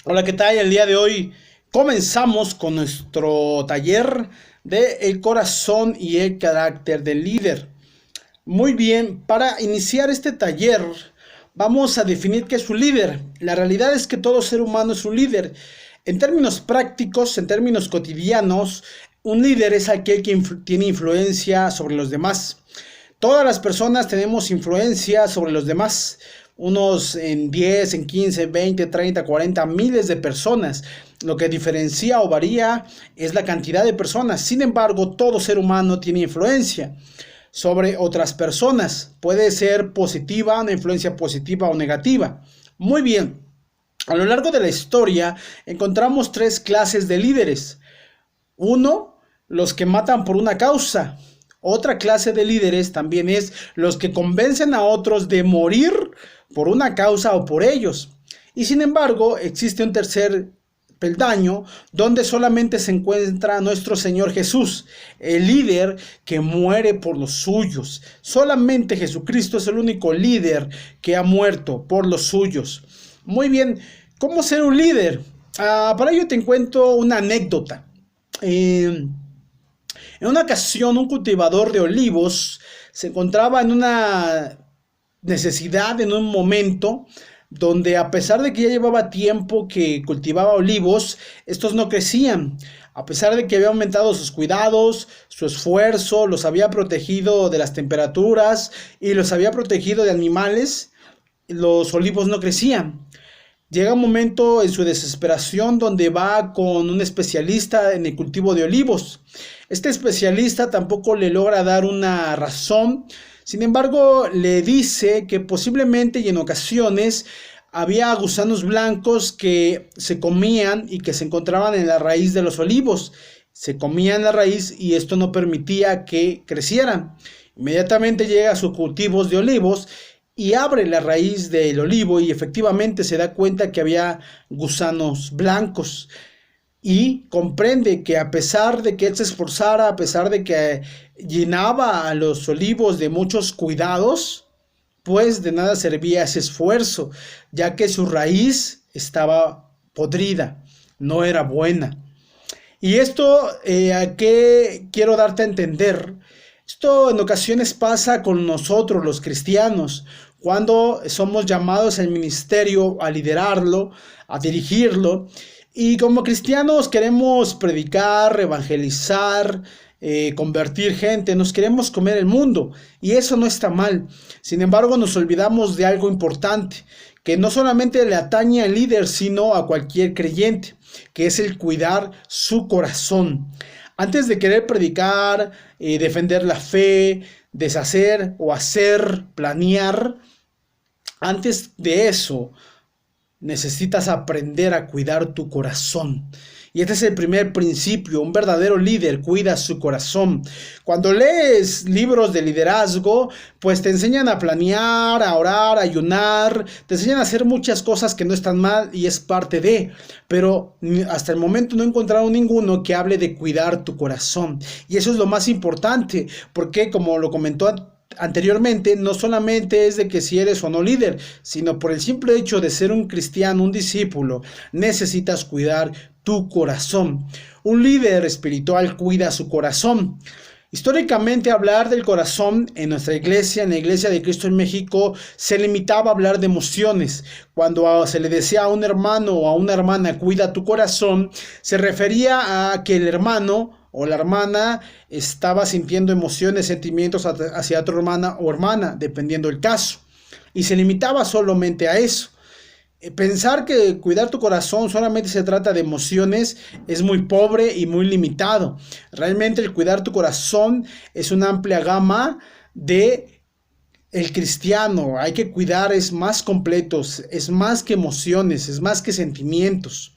Hola, ¿qué tal? El día de hoy comenzamos con nuestro taller de el corazón y el carácter del líder. Muy bien, para iniciar este taller vamos a definir qué es un líder. La realidad es que todo ser humano es un líder. En términos prácticos, en términos cotidianos, un líder es aquel que tiene influencia sobre los demás. Todas las personas tenemos influencia sobre los demás. Unos en 10, en 15, 20, 30, 40, miles de personas. Lo que diferencia o varía es la cantidad de personas. Sin embargo, todo ser humano tiene influencia sobre otras personas. Puede ser positiva, una influencia positiva o negativa. Muy bien. A lo largo de la historia encontramos tres clases de líderes. Uno, los que matan por una causa. Otra clase de líderes también es los que convencen a otros de morir por una causa o por ellos. Y sin embargo, existe un tercer peldaño donde solamente se encuentra nuestro Señor Jesús, el líder que muere por los suyos. Solamente Jesucristo es el único líder que ha muerto por los suyos. Muy bien, ¿cómo ser un líder? Para ello te cuento una anécdota. En una ocasión, un cultivador de olivos se encontraba en una necesidad, en un momento donde, a pesar de que ya llevaba tiempo que cultivaba olivos, estos no crecían. A pesar de que había aumentado sus cuidados, su esfuerzo, los había protegido de las temperaturas y los había protegido de animales, los olivos no crecían. Llega un momento en su desesperación donde va con un especialista en el cultivo de olivos. Este especialista tampoco le logra dar una razón. Sin embargo, le dice que posiblemente y en ocasiones había gusanos blancos que se comían y que se encontraban en la raíz de los olivos. Se comían la raíz y esto no permitía que crecieran. Inmediatamente llega a sus cultivos de olivos y abre la raíz del olivo y efectivamente se da cuenta que había gusanos blancos y comprende que, a pesar de que él se esforzara, a pesar de que llenaba a los olivos de muchos cuidados, pues de nada servía ese esfuerzo, ya que su raíz estaba podrida, no era buena. Y esto, ¿a qué quiero darte a entender? Esto en ocasiones pasa con nosotros los cristianos, cuando somos llamados al ministerio, a liderarlo, a dirigirlo, y como cristianos queremos predicar, evangelizar, convertir gente, nos queremos comer el mundo, y eso no está mal. Sin embargo, nos olvidamos de algo importante, que no solamente le atañe al líder, sino a cualquier creyente, que es el cuidar su corazón. Antes de querer predicar, defender la fe, deshacer o hacer, planear, antes de eso necesitas aprender a cuidar tu corazón. Y este es el primer principio. Un verdadero líder cuida su corazón. Cuando lees libros de liderazgo, pues te enseñan a planear, a orar, a ayunar, te enseñan a hacer muchas cosas que no están mal y es parte de. Pero hasta el momento no he encontrado ninguno que hable de cuidar tu corazón. Y eso es lo más importante, porque como lo comentó anteriormente, no solamente es de que si eres o no líder, sino por el simple hecho de ser un cristiano, un discípulo, necesitas cuidar tu corazón. Un líder espiritual cuida su corazón. Históricamente, hablar del corazón en nuestra iglesia, en la Iglesia de Cristo en México, se limitaba a hablar de emociones. Cuando se le decía a un hermano o a una hermana, cuida tu corazón, se refería a que el hermano o la hermana estaba sintiendo emociones, sentimientos hacia otra hermana o hermana, dependiendo del caso. Y se limitaba solamente a eso. Pensar que cuidar tu corazón solamente se trata de emociones es muy pobre y muy limitado. Realmente el cuidar tu corazón es una amplia gama de el cristiano. Hay que cuidar, es más completo, es más que emociones, es más que sentimientos.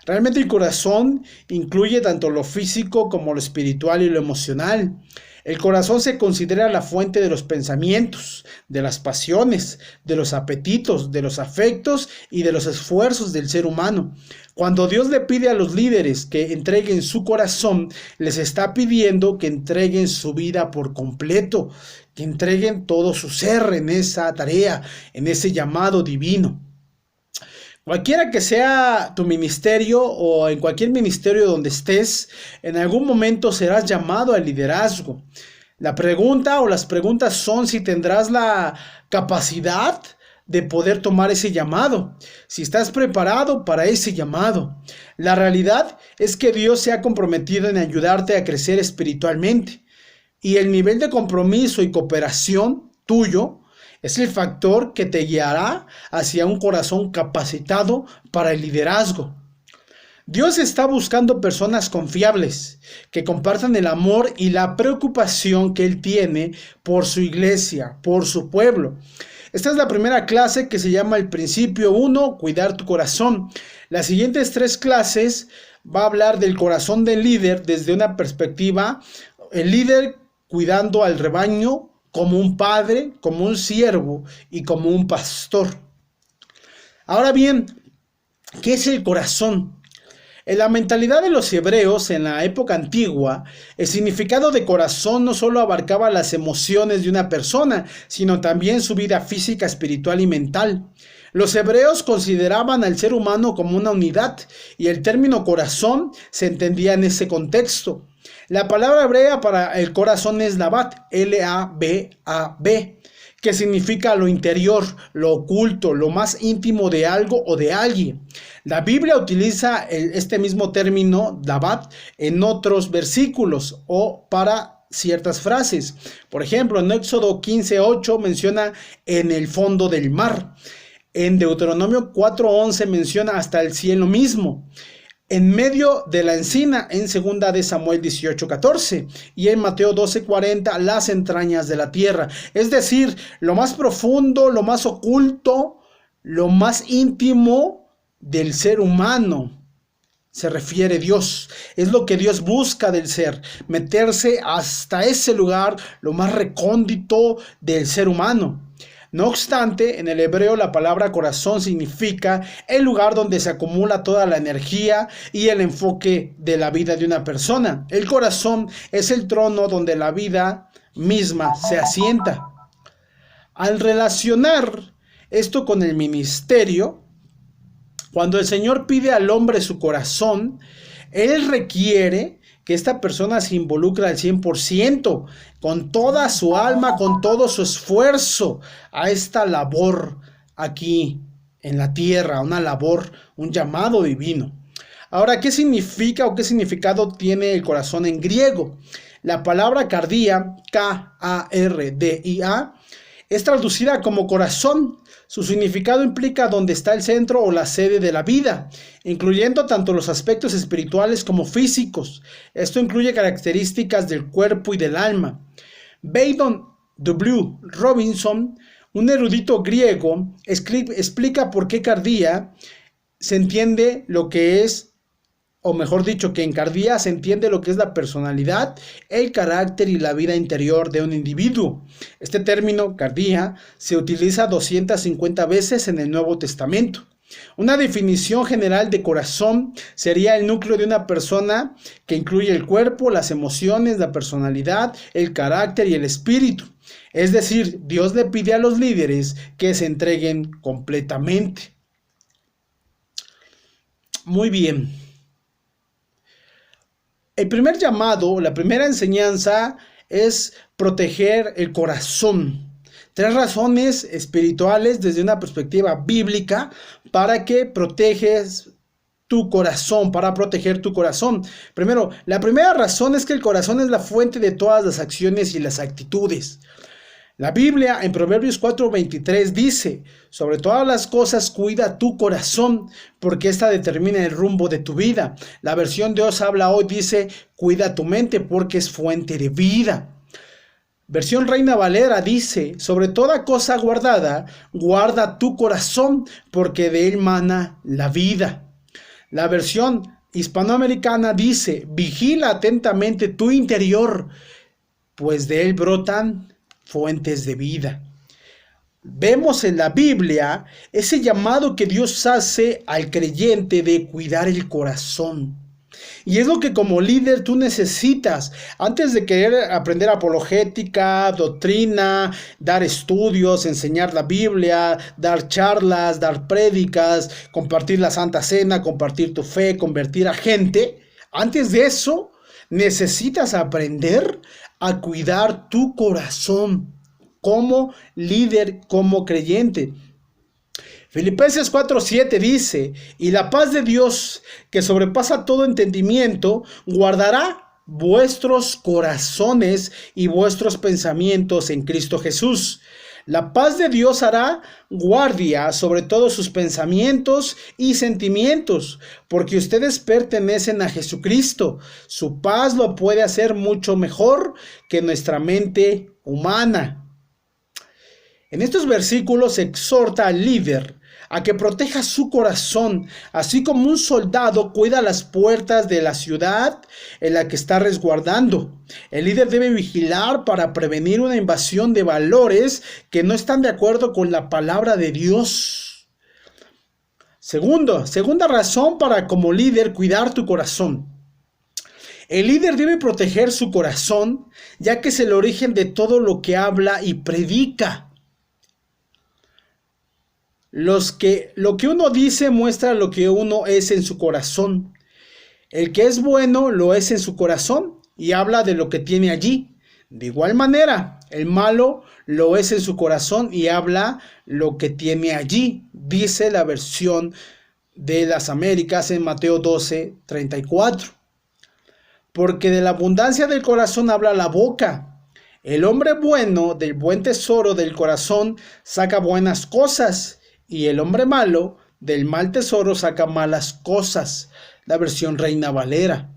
Realmente el corazón incluye tanto lo físico como lo espiritual y lo emocional. El corazón se considera la fuente de los pensamientos, de las pasiones, de los apetitos, de los afectos y de los esfuerzos del ser humano. Cuando Dios le pide a los líderes que entreguen su corazón, les está pidiendo que entreguen su vida por completo, que entreguen todo su ser en esa tarea, en ese llamado divino. Cualquiera que sea tu ministerio o en cualquier ministerio donde estés, en algún momento serás llamado al liderazgo. La pregunta o las preguntas son si tendrás la capacidad de poder tomar ese llamado, si estás preparado para ese llamado. La realidad es que Dios se ha comprometido en ayudarte a crecer espiritualmente y el nivel de compromiso y cooperación tuyo es el factor que te guiará hacia un corazón capacitado para el liderazgo. Dios está buscando personas confiables que compartan el amor y la preocupación que Él tiene por su iglesia, por su pueblo. Esta es la primera clase que se llama el principio 1, cuidar tu corazón. Las siguientes 3 clases va a hablar del corazón del líder desde una perspectiva, el líder cuidando al rebaño como un padre, como un siervo y como un pastor. Ahora bien, ¿qué es el corazón? En la mentalidad de los hebreos en la época antigua, el significado de corazón no solo abarcaba las emociones de una persona, sino también su vida física, espiritual y mental. Los hebreos consideraban al ser humano como una unidad y el término corazón se entendía en ese contexto. La palabra hebrea para el corazón es Labat, L-A-B-A-B, que significa lo interior, lo oculto, lo más íntimo de algo o de alguien. La Biblia utiliza este mismo término, Labat, en otros versículos o para ciertas frases. Por ejemplo, en Éxodo 15:8 menciona en el fondo del mar. En Deuteronomio 4:11 menciona hasta el cielo mismo. En medio de la encina, en 2 de Samuel 18:14, y en Mateo 12:40, las entrañas de la tierra. Es decir, lo más profundo, lo más oculto, lo más íntimo del ser humano. Se refiere Dios. Es lo que Dios busca del ser, meterse hasta ese lugar, lo más recóndito del ser humano. No obstante, en el hebreo la palabra corazón significa el lugar donde se acumula toda la energía y el enfoque de la vida de una persona. El corazón es el trono donde la vida misma se asienta. Al relacionar esto con el ministerio, cuando el Señor pide al hombre su corazón, Él requiere que esta persona se involucre al 100%, con toda su alma, con todo su esfuerzo, a esta labor aquí en la tierra, una labor, un llamado divino. Ahora, ¿qué significa o qué significado tiene el corazón en griego? La palabra cardia, K-A-R-D-I-A, es traducida como corazón. Su significado implica donde está el centro o la sede de la vida, incluyendo tanto los aspectos espirituales como físicos. Esto incluye características del cuerpo y del alma. Baden W. Robinson, un erudito griego, explica por qué cardia se entiende lo que es, o mejor dicho, que en cardia se entiende lo que es la personalidad, el carácter y la vida interior de un individuo. Este término, cardia, se utiliza 250 veces en el Nuevo Testamento. Una definición general de corazón sería el núcleo de una persona que incluye el cuerpo, las emociones, la personalidad, el carácter y el espíritu. Es decir, Dios le pide a los líderes que se entreguen completamente. Muy bien. El primer llamado, la primera enseñanza es proteger el corazón. 3 razones espirituales desde una perspectiva bíblica para que proteges tu corazón, para proteger tu corazón. Primero, la primera razón es que el corazón es la fuente de todas las acciones y las actitudes. La Biblia en Proverbios 4:23 dice, sobre todas las cosas cuida tu corazón, porque esta determina el rumbo de tu vida. La versión Dios habla hoy dice, cuida tu mente porque es fuente de vida. Versión Reina Valera dice, sobre toda cosa guardada, guarda tu corazón, porque de él mana la vida. La versión hispanoamericana dice, vigila atentamente tu interior, pues de él brotan fuentes de vida. Vemos en la Biblia ese llamado que Dios hace al creyente de cuidar el corazón. Y es lo que como líder tú necesitas. Antes de querer aprender apologética, doctrina, dar estudios, enseñar la Biblia, dar charlas, dar prédicas, compartir la Santa Cena, compartir tu fe, convertir a gente, antes de eso necesitas aprender a cuidar tu corazón como líder, como creyente. Filipenses 4:7 dice, y la paz de Dios, que sobrepasa todo entendimiento, guardará vuestros corazones y vuestros pensamientos en Cristo Jesús. La paz de Dios hará guardia sobre todos sus pensamientos y sentimientos, porque ustedes pertenecen a Jesucristo. Su paz lo puede hacer mucho mejor que nuestra mente humana. En estos versículos se exhorta al líder a que proteja su corazón, así como un soldado cuida las puertas de la ciudad en la que está resguardando. El líder debe vigilar para prevenir una invasión de valores que no están de acuerdo con la palabra de Dios. Segunda razón para como líder cuidar tu corazón. El líder debe proteger su corazón, ya que es el origen de todo lo que habla y predica. Lo que uno dice muestra lo que uno es en su corazón. El que es bueno lo es en su corazón y habla de lo que tiene allí. De igual manera, el malo lo es en su corazón y habla lo que tiene allí, dice la versión de las Américas en Mateo 12:34. Porque de la abundancia del corazón habla la boca. El hombre bueno del buen tesoro del corazón saca buenas cosas, y el hombre malo del mal tesoro saca malas cosas. La versión Reina Valera.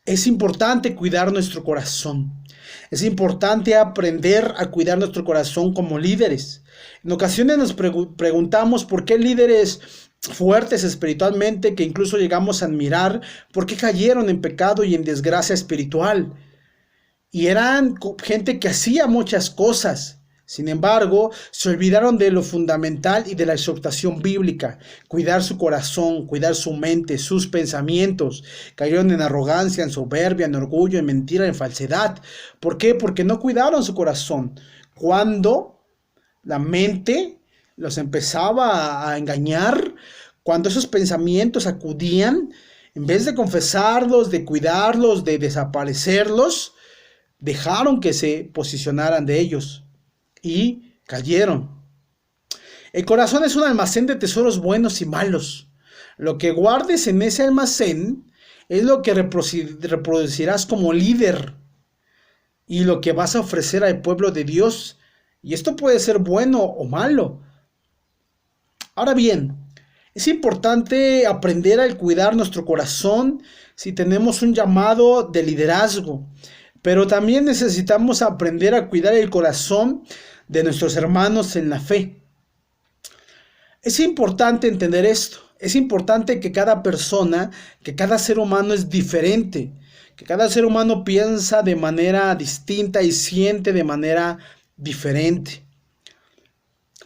Es importante cuidar nuestro corazón. Es importante aprender a cuidar nuestro corazón como líderes. En ocasiones nos preguntamos por qué líderes fuertes espiritualmente, que incluso llegamos a admirar, por qué cayeron en pecado y en desgracia espiritual. Y eran gente que hacía muchas cosas. Sin embargo, se olvidaron de lo fundamental y de la exhortación bíblica. Cuidar su corazón, cuidar su mente, sus pensamientos. Cayeron en arrogancia, en soberbia, en orgullo, en mentira, en falsedad. ¿Por qué? Porque no cuidaron su corazón. Cuando la mente los empezaba a engañar, cuando esos pensamientos acudían, en vez de confesarlos, de cuidarlos, de desaparecerlos, dejaron que se posicionaran de ellos. Y cayeron. El corazón es un almacén de tesoros buenos y malos. Lo que guardes en ese almacén es lo que reproducirás como líder y lo que vas a ofrecer al pueblo de Dios. Y esto puede ser bueno o malo. Ahora bien, es importante aprender a cuidar nuestro corazón si tenemos un llamado de liderazgo. Pero también necesitamos aprender a cuidar el corazón de nuestros hermanos en la fe. Es importante entender esto. Es importante que cada persona, que cada ser humano es diferente. Que cada ser humano piensa de manera distinta y siente de manera diferente.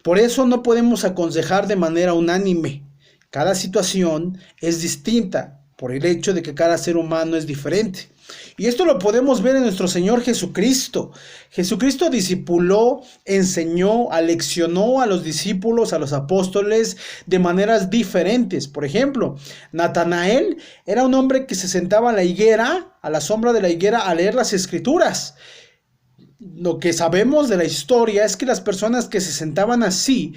Por eso no podemos aconsejar de manera unánime. Cada situación es distinta por el hecho de que cada ser humano es diferente. Y esto lo podemos ver en nuestro Señor Jesucristo. Jesucristo discipuló, enseñó, aleccionó a los discípulos, a los apóstoles, de maneras diferentes. Por ejemplo, Natanael era un hombre que se sentaba a la higuera, a la sombra de la higuera, a leer las Escrituras. Lo que sabemos de la historia es que las personas que se sentaban así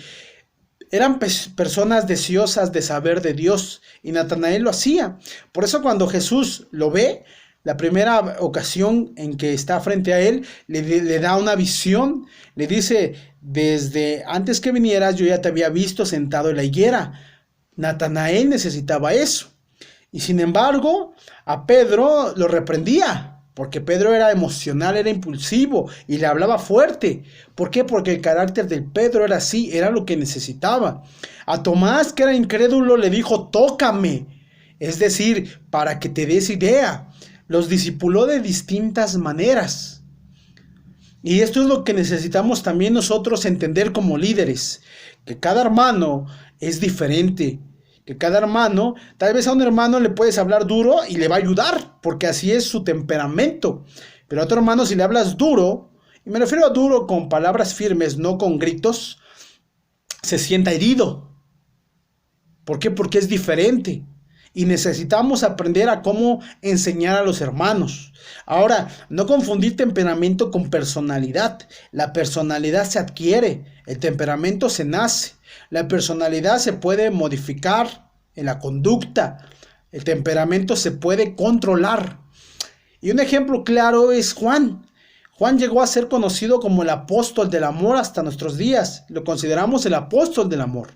eran personas deseosas de saber de Dios, y Natanael lo hacía. Por eso cuando Jesús lo ve, la primera ocasión en que está frente a él, le da una visión, le dice, desde antes que vinieras yo ya te había visto sentado en la higuera. Natanael necesitaba eso. Y sin embargo, a Pedro lo reprendía, porque Pedro era emocional, era impulsivo y le hablaba fuerte. ¿Por qué? Porque el carácter del Pedro era así, era lo que necesitaba. A Tomás, que era incrédulo, le dijo, tócame. Es decir, para que te des idea. Los discipuló de distintas maneras. Y esto es lo que necesitamos también nosotros entender como líderes, que cada hermano es diferente que cada hermano, tal vez a un hermano le puedes hablar duro y le va a ayudar, porque así es su temperamento. Pero a otro hermano si le hablas duro, y me refiero a duro con palabras firmes, no con gritos, se sienta herido. ¿Por qué? Porque es diferente. Y necesitamos aprender a cómo enseñar a los hermanos. Ahora, no confundir temperamento con personalidad. La personalidad se adquiere, el temperamento se nace. La personalidad se puede modificar en la conducta. El temperamento se puede controlar. Y un ejemplo claro es Juan. Juan llegó a ser conocido como el apóstol del amor hasta nuestros días. Lo consideramos el apóstol del amor.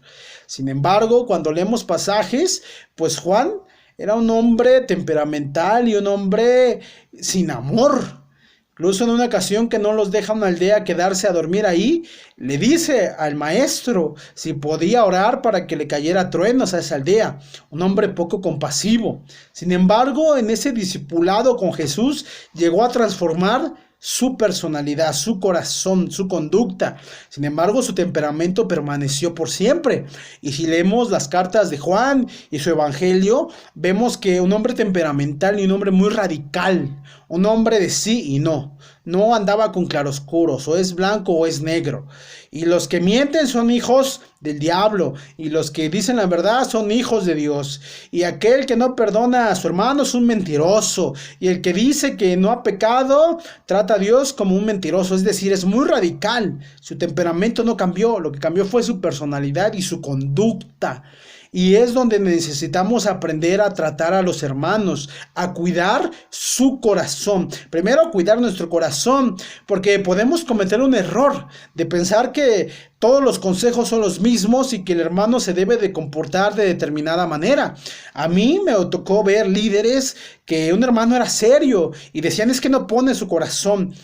Sin embargo, cuando leemos pasajes, pues Juan era un hombre temperamental y un hombre sin amor. Incluso en una ocasión que no los deja una aldea quedarse a dormir ahí, le dice al maestro si podía orar para que le cayera truenos a esa aldea. Un hombre poco compasivo. Sin embargo, en ese discipulado con Jesús llegó a transformar su personalidad, su corazón, su conducta. Sin embargo, su temperamento permaneció por siempre. Y si leemos las cartas de Juan y su evangelio, vemos que un hombre temperamental y un hombre muy radical, un hombre de sí y no. No andaba con claroscuros, o es blanco o es negro. Y los que mienten son hijos del diablo, y los que dicen la verdad son hijos de Dios. Y aquel que no perdona a su hermano es un mentiroso, y el que dice que no ha pecado trata a Dios como un mentiroso, es decir, es muy radical. Su temperamento no cambió, lo que cambió fue su personalidad y su conducta. Y es donde necesitamos aprender a tratar a los hermanos, a cuidar su corazón. Primero, a cuidar nuestro corazón, porque podemos cometer un error de pensar que todos los consejos son los mismos y que el hermano se debe de comportar de determinada manera. A mí me tocó ver líderes que un hermano era serio y decían es que no pone su corazón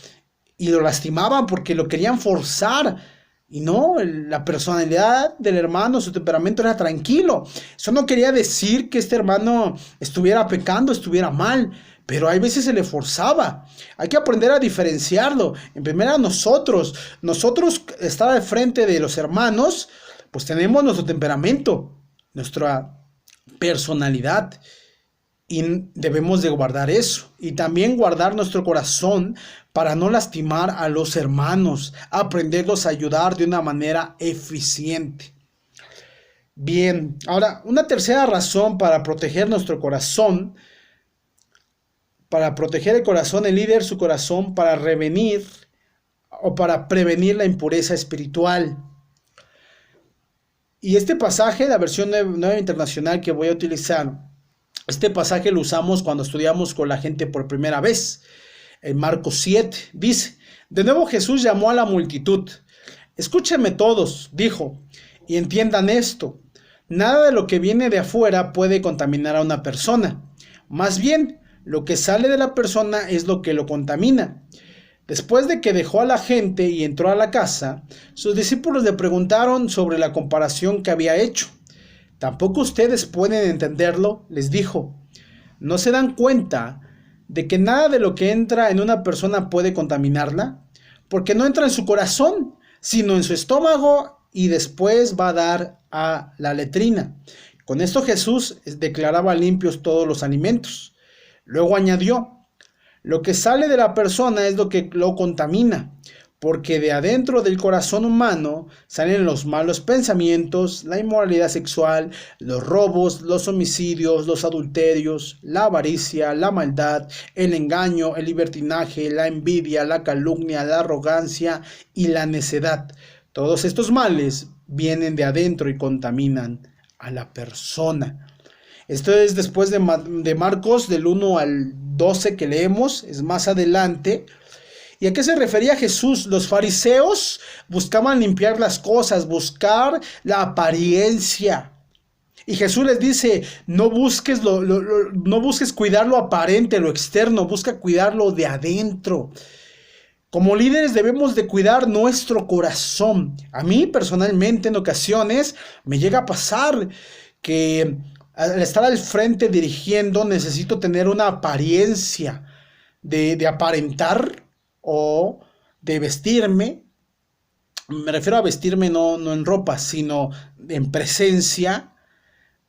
y lo lastimaban porque lo querían forzar. Y no, la personalidad del hermano, su temperamento era tranquilo. Eso no quería decir que este hermano estuviera pecando, estuviera mal, pero hay veces se le forzaba. Hay que aprender a diferenciarlo. En primera, nosotros estar al frente de los hermanos, pues tenemos nuestro temperamento, nuestra personalidad. Y debemos de guardar eso. Y también guardar nuestro corazón para no lastimar a los hermanos. Aprenderlos a ayudar de una manera eficiente. Bien, ahora una tercera razón para proteger nuestro corazón. Para proteger el corazón, el líder su corazón para prevenir la impureza espiritual. Y este pasaje, la versión nueva internacional que voy a utilizar, este pasaje lo usamos cuando estudiamos con la gente por primera vez. En Marcos 7 dice, de nuevo Jesús llamó a la multitud. Escúchenme todos, dijo, y entiendan esto. Nada de lo que viene de afuera puede contaminar a una persona. Más bien, lo que sale de la persona es lo que lo contamina. Después de que dejó a la gente y entró a la casa, sus discípulos le preguntaron sobre la comparación que había hecho. ¿Tampoco ustedes pueden entenderlo?, les dijo. ¿No se dan cuenta de que nada de lo que entra en una persona puede contaminarla? Porque no entra en su corazón, sino en su estómago y después va a dar a la letrina. Con esto Jesús declaraba limpios todos los alimentos. Luego añadió, lo que sale de la persona es lo que lo contamina. Porque de adentro del corazón humano salen los malos pensamientos, la inmoralidad sexual, los robos, los homicidios, los adulterios, la avaricia, la maldad, el engaño, el libertinaje, la envidia, la calumnia, la arrogancia y la necedad. Todos estos males vienen de adentro y contaminan a la persona. Esto es después de Marcos del 1 al 12 que leemos, es más adelante. ¿Y a qué se refería Jesús? Los fariseos buscaban limpiar las cosas, buscar la apariencia. Y Jesús les dice, no busques cuidar lo aparente, lo externo, busca cuidarlo de adentro. Como líderes debemos de cuidar nuestro corazón. A mí personalmente en ocasiones me llega a pasar que al estar al frente dirigiendo necesito tener una apariencia de aparentar o de vestirme. Me refiero a vestirme no en ropa, sino en presencia,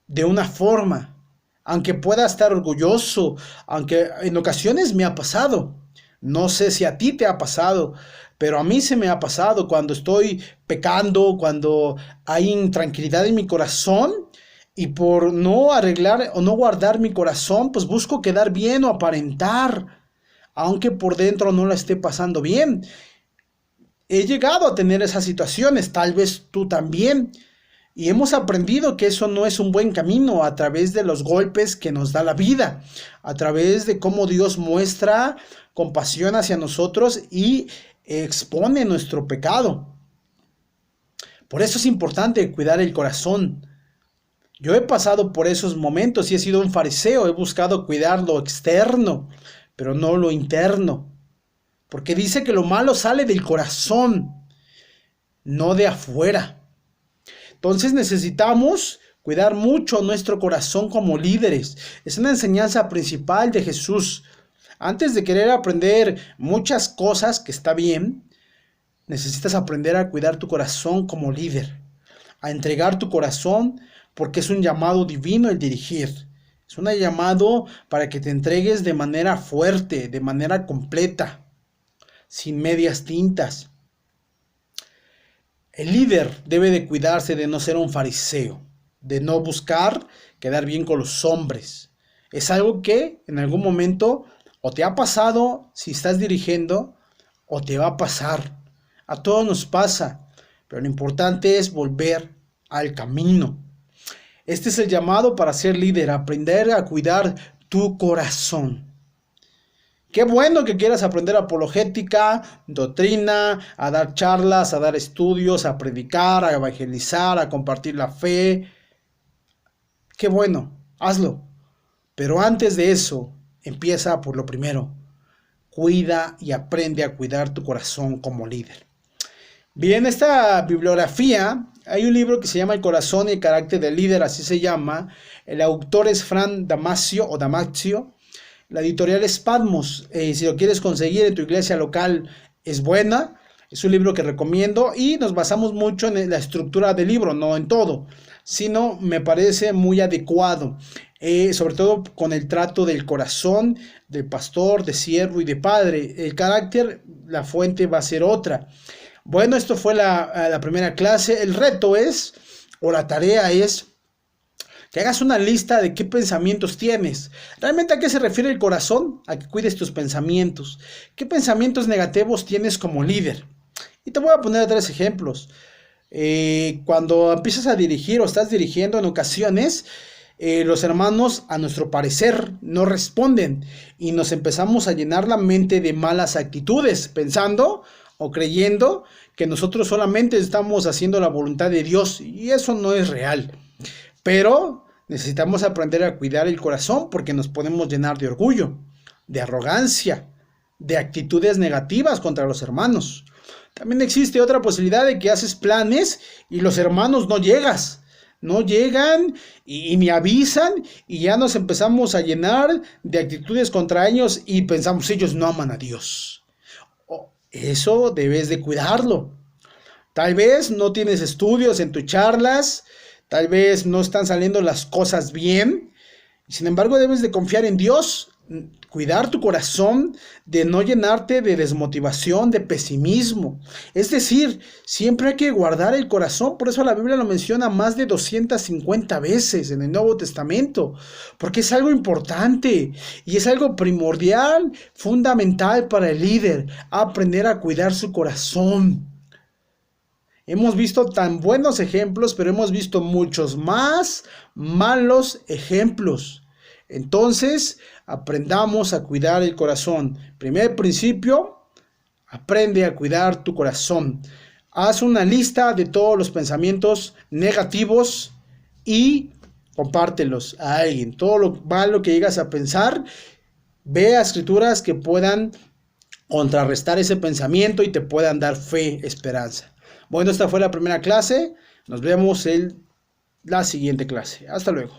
de una forma, aunque pueda estar orgulloso, aunque en ocasiones me ha pasado. No sé si a ti te ha pasado, pero a mí se me ha pasado cuando estoy pecando, cuando hay intranquilidad en mi corazón y por no arreglar o no guardar mi corazón, pues busco quedar bien o aparentar, aunque por dentro no la esté pasando bien. He llegado a tener esas situaciones, tal vez tú también. Y hemos aprendido que eso no es un buen camino a través de los golpes que nos da la vida, a través de cómo Dios muestra compasión hacia nosotros y expone nuestro pecado. Por eso es importante cuidar el corazón. Yo he pasado por esos momentos y he sido un fariseo, he buscado cuidar lo externo, pero no lo interno. Porque dice que lo malo sale del corazón, no de afuera. Entonces necesitamos cuidar mucho nuestro corazón como líderes. Es una enseñanza principal de Jesús. Antes de querer aprender muchas cosas, que está bien, necesitas aprender a cuidar tu corazón como líder, a entregar tu corazón, porque es un llamado divino el dirigir. Es un llamado para que te entregues de manera fuerte, de manera completa, sin medias tintas. El líder debe de cuidarse de no ser un fariseo, de no buscar quedar bien con los hombres. Es algo que en algún momento o te ha pasado si estás dirigiendo o te va a pasar. A todos nos pasa, pero lo importante es volver al camino. Este es el llamado para ser líder, aprender a cuidar tu corazón. Qué bueno que quieras aprender apologética, doctrina, a dar charlas, a dar estudios, a predicar, a evangelizar, a compartir la fe. Qué bueno, hazlo. Pero antes de eso, empieza por lo primero. Cuida y aprende a cuidar tu corazón como líder. Bien, esta bibliografía, hay un libro que se llama El corazón y el carácter del líder, así se llama. El autor es Fran Damasio o Damasio. La editorial es Patmos. Si lo quieres conseguir en tu iglesia local, es buena. Es un libro que recomiendo y nos basamos mucho en la estructura del libro, no en todo, sino me parece muy adecuado, sobre todo con el trato del corazón, del pastor, de siervo y de padre. El carácter, la fuente va a ser otra. Bueno, esto fue la primera clase. El reto es, o la tarea es, que hagas una lista de qué pensamientos tienes. ¿Realmente a qué se refiere el corazón? A que cuides tus pensamientos. ¿Qué pensamientos negativos tienes como líder? Y te voy a poner 3 ejemplos. Cuando empiezas a dirigir o estás dirigiendo en ocasiones, los hermanos, a nuestro parecer, no responden y nos empezamos a llenar la mente de malas actitudes, pensando o creyendo que nosotros solamente estamos haciendo la voluntad de Dios, y eso no es real. Pero necesitamos aprender a cuidar el corazón, porque nos podemos llenar de orgullo, de arrogancia, de actitudes negativas contra los hermanos. También existe otra posibilidad de que haces planes y los hermanos no llegan y ni avisan, y ya nos empezamos a llenar de actitudes contra ellos y pensamos ellos no aman a Dios. Eso debes de cuidarlo. Tal vez no tienes estudios en tus charlas, tal vez no están saliendo las cosas bien. Sin embargo, debes de confiar en Dios, cuidar tu corazón, de no llenarte de desmotivación, de pesimismo. Es decir, siempre hay que guardar el corazón. Por eso la Biblia lo menciona más de 250 veces en el Nuevo Testamento, porque es algo importante y es algo primordial, fundamental para el líder, aprender a cuidar su corazón. Hemos visto tan buenos ejemplos, pero hemos visto muchos más malos ejemplos. Entonces, aprendamos a cuidar el corazón. Primer principio, aprende a cuidar tu corazón. Haz una lista de todos los pensamientos negativos y compártelos a alguien. Todo lo malo que llegas a pensar, ve a escrituras que puedan contrarrestar ese pensamiento y te puedan dar fe, esperanza. Bueno, esta fue la primera clase. Nos vemos en la siguiente clase. Hasta luego.